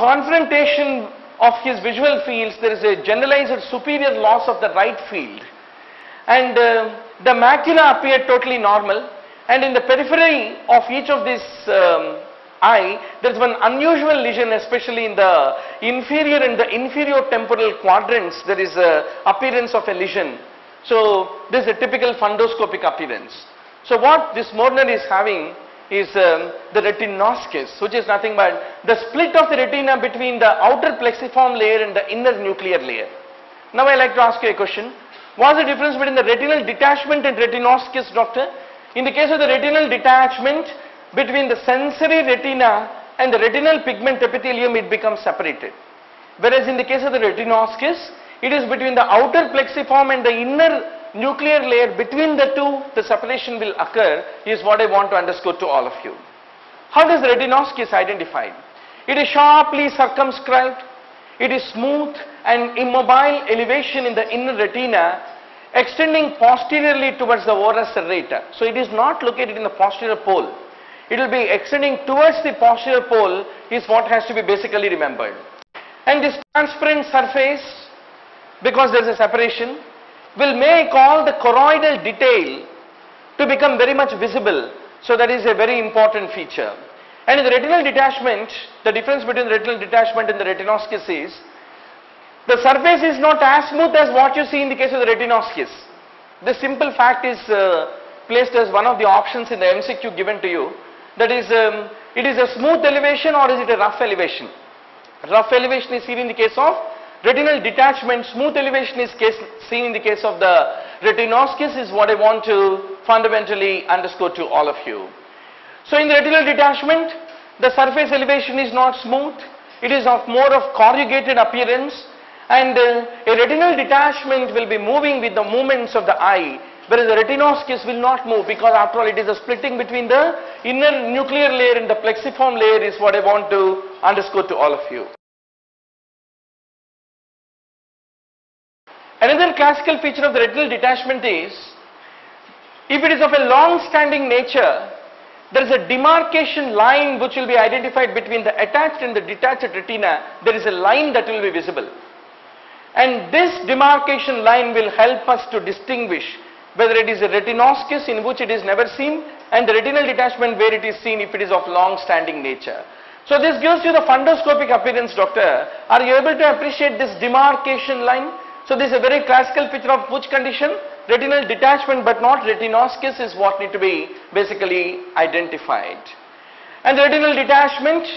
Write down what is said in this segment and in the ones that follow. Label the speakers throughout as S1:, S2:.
S1: confrontation of his visual fields, there is a generalized superior loss of the right field, and the macula appeared totally normal, and in the periphery of each of this eye, there is one unusual lesion, especially in the inferior and the inferior temporal quadrants. There is a appearance of a lesion. So this is a typical fundoscopic appearance. So what this Morner is having is the retinoscus, which is nothing but the split of the retina between the outer plexiform layer and the inner nuclear layer. Now I like to ask you a question. What's the difference between the retinal detachment and retinoscus, doctor? In the case of the retinal detachment, between the sensory retina and the retinal pigment epithelium, it becomes separated. Whereas in the case of the retinoscus, it is between the outer plexiform and the inner nuclear layer. Between the two, the separation will occur, is what I want to underscore to all of you. How does the retinoscus identified? It is sharply circumscribed, it is smooth and immobile elevation in the inner retina, extending posteriorly towards the ora serrata. So it is not located in the posterior pole. It will be extending towards the posterior pole, is what has to be basically remembered. And this transparent surface, because there is a separation, will make all the choroidal detail to become very much visible. So that is a very important feature. And in the retinal detachment, the difference between the retinal detachment and the retinoscus is, the surface is not as smooth as what you see in the case of the retinoscus. The simple fact is placed as one of the options in the MCQ given to you. That is, it is a smooth elevation or is it a rough elevation? Rough elevation is seen in the case of retinal detachment, smooth elevation is seen in the case of the retinoscus, is what I want to fundamentally underscore to all of you. So in the retinal detachment, the surface elevation is not smooth, it is of more of corrugated appearance, and a retinal detachment will be moving with the movements of the eye, whereas the retinoscus will not move, because after all it is a splitting between the inner nuclear layer and the plexiform layer, is what I want to underscore to all of you. Another classical feature of the retinal detachment is, if it is of a long-standing nature, there is a demarcation line which will be identified between the attached and the detached retina. There is a line that will be visible. And this demarcation line will help us to distinguish whether it is a retinoscus in which it is never seen, and the retinal detachment where it is seen if it is of long-standing nature. So this gives you the fundoscopic appearance, doctor. Are you able to appreciate this demarcation line? So this is a very classical picture of which condition? Retinal detachment, but not retinoscus, is what need to be basically identified. And the retinal detachment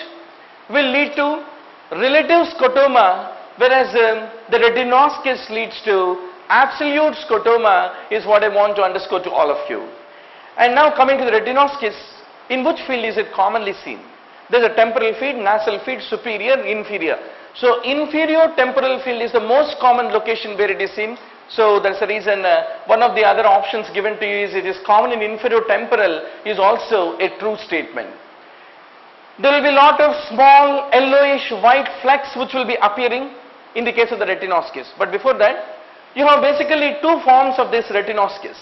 S1: will lead to relative scotoma, whereas the retinoscus leads to absolute scotoma, is what I want to underscore to all of you. And now coming to the retinoscus, in which field is it commonly seen? There is a temporal field, nasal field, superior, inferior. So inferior temporal field is the most common location where it is seen. So that's the reason one of the other options given to you is it is common in inferior temporal, is also a true statement. There will be a lot of small yellowish white flecks which will be appearing in the case of the retinoscus. But before that, you have basically two forms of this retinoscus.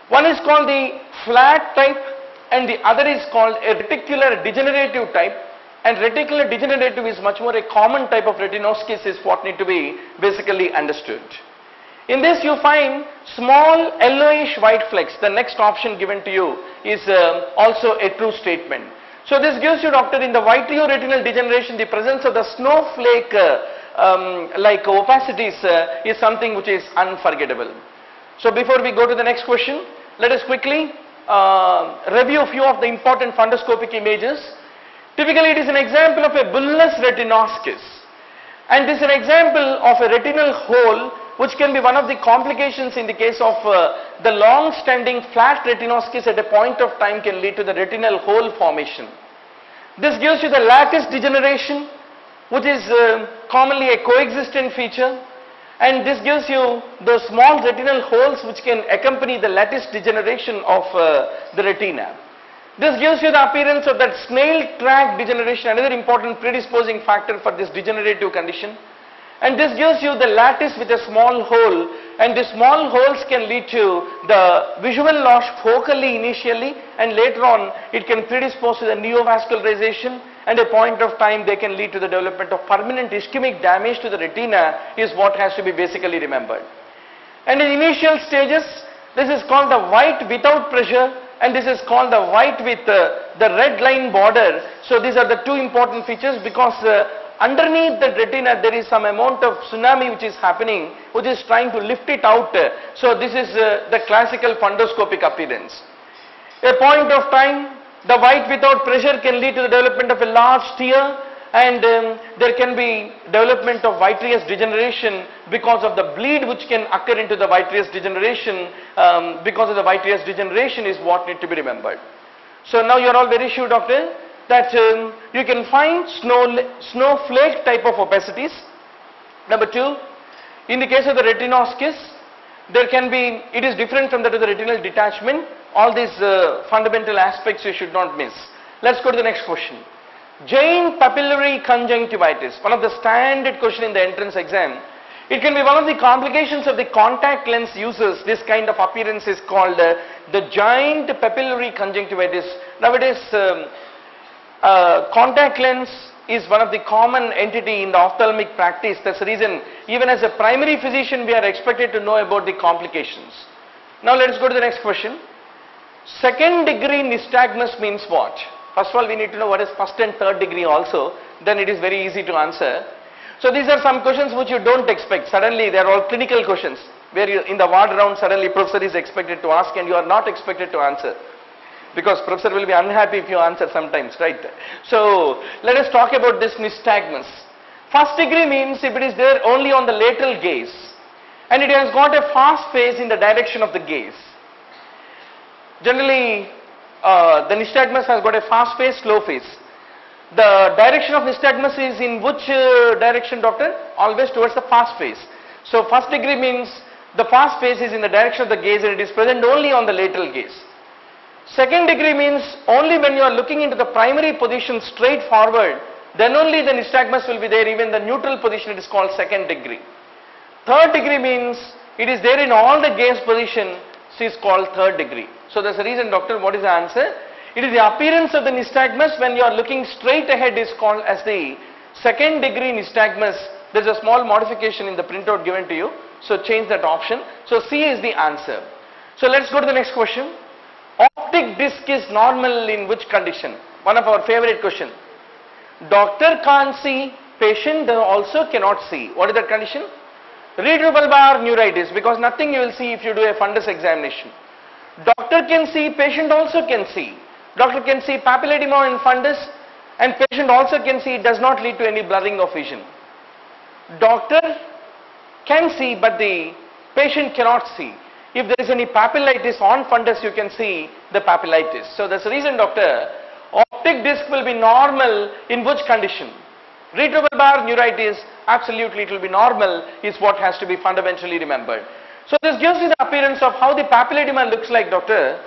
S1: One is called the flat type and the other is called a reticular degenerative type. And reticular degenerative is much more a common type of retinoscus, is what need to be basically understood. In this you find small yellowish white flecks. The next option given to you is also a true statement. So this gives you, doctor, in the vitreoretinal degeneration, the presence of the snowflake like opacities is something which is unforgettable. So before we go to the next question, let us quickly review a few of the important fundoscopic images. Typically it is an example of a bullous retinoscus, and this is an example of a retinal hole which can be one of the complications in the case of the long-standing flat retinoscus at a point of time can lead to the retinal hole formation. This gives you the lattice degeneration, which is commonly a coexistent feature, and this gives you the small retinal holes which can accompany the lattice degeneration of the retina. This gives you the appearance of that snail track degeneration, another important predisposing factor for this degenerative condition. And this gives you the lattice with a small hole, and the small holes can lead to the visual loss focally initially, and later on it can predispose to the neovascularization, and a point of time they can lead to the development of permanent ischemic damage to the retina is what has to be basically remembered. And in initial stages, this is called the white without pressure, and this is called the white with the red line border. So these are the two important features, because underneath the retina there is some amount of tsunami which is happening, which is trying to lift it out. So this is the classical fundoscopic appearance. A point of time, the white without pressure can lead to the development of a large tear, and there can be development of vitreous degeneration because of the bleed which can occur into the vitreous degeneration. Because of the vitreous degeneration is what need to be remembered. So now you are all very sure, doctor, that you can find snowflake type of opacities. Number two, in the case of the retinoscus, there can be, it is different from that of the retinal detachment. All these fundamental aspects you should not miss. Let's go to the next question. Giant papillary conjunctivitis, one of the standard question in the entrance exam. It can be one of the complications of the contact lens users. This kind of appearance is called the giant papillary conjunctivitis. Nowadays, contact lens is one of the common entity in the ophthalmic practice. That's the reason even as a primary physician we are expected to know about the complications. Now let us go to the next question. Second degree nystagmus means what? First of all, we need to know what is first and third degree also, then it is very easy to answer. So these are some questions which you don't expect. Suddenly they are all clinical questions where you, in the ward round suddenly professor is expected to ask and you are not expected to answer. Because professor will be unhappy if you answer sometimes, right? So let us talk about this nystagmus. First degree means if it is there only on the lateral gaze and it has got a fast phase in the direction of the gaze. Generally, the nystagmus has got a fast phase, slow phase. The direction of nystagmus is in which direction, doctor? Always towards the fast phase. So first degree means the fast phase is in the direction of the gaze and it is present only on the lateral gaze. Second degree means only when you are looking into the primary position straight forward, then only the nystagmus will be there. Even the neutral position, it is called second degree. Third degree means it is there in all the gaze position, so it is called third degree. So that's the reason, doctor, what is the answer? It is the appearance of the nystagmus when you are looking straight ahead is called as the second degree nystagmus. There is a small modification in the printout given to you, so change that option. So C is the answer. So let's go to the next question. Optic disc is normal in which condition? One of our favorite question. Doctor can't see, patient also cannot see. What is that condition? Retrobulbar neuritis, because nothing you will see if you do a fundus examination. Doctor can see, patient also can see. Doctor can see papilledema in fundus and patient also can see, it does not lead to any blurring of vision. Doctor can see but the patient cannot see. If there is any papillitis on fundus, you can see the papillitis. So that's the reason, doctor, optic disc will be normal in which condition? Retrobulbar neuritis, absolutely it will be normal is what has to be fundamentally remembered. So this gives you the appearance of how the papilledema looks like, doctor.